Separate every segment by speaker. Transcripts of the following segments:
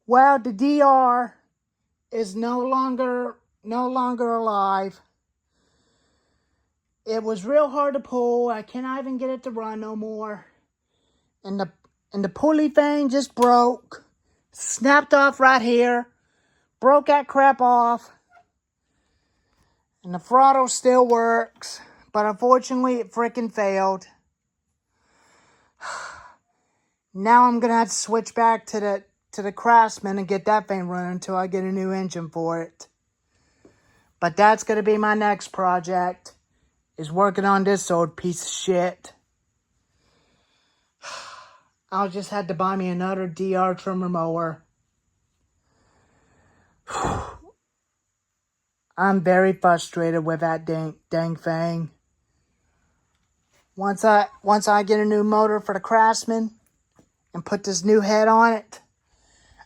Speaker 1: Well, the DR is no longer alive. It was real hard to pull. I cannot even get it to run no more. And the pulley thing just broke. Snapped off right here. Broke that crap off. And the throttle still works. But unfortunately, it freaking failed. Now I'm going to have to switch back to the craftsman and get that thing running until I get a new engine for it. But that's going to be my next project. Is working on this old piece of shit. I'll just have to buy me another DR trimmer mower. I'm very frustrated with that dang thing. Once I get a new motor for the Craftsman and put this new head on it,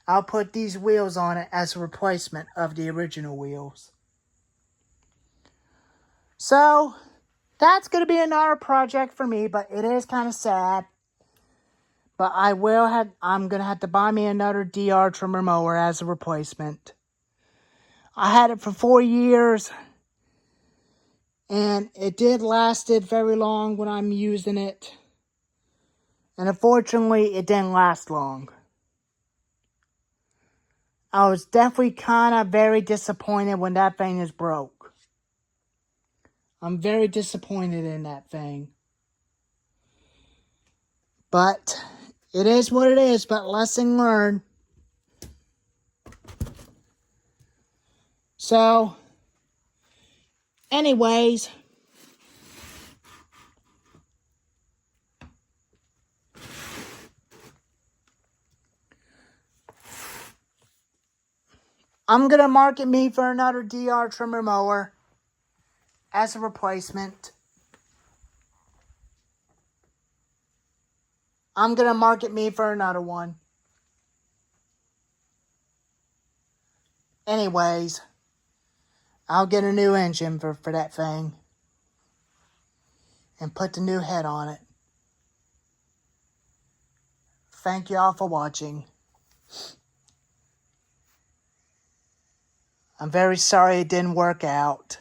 Speaker 1: I'll put these wheels on it as a replacement of the original wheels. So, that's going to be another project for me, but it is kind of sad. But I'm going to have to buy me another DR trimmer mower as a replacement. I had it for 4 years. And it did lasted very long when I'm using it. And unfortunately, it didn't last long. I was definitely kind of very disappointed when that thing is broke. I'm very disappointed in that thing. But it is what it is, but lesson learned. So, anyways, I'm going to market me for another DR trimmer mower as a replacement. I'm going to market me for another one. Anyways, I'll get a new engine for that thing. And put the new head on it. Thank you all for watching. I'm very sorry it didn't work out.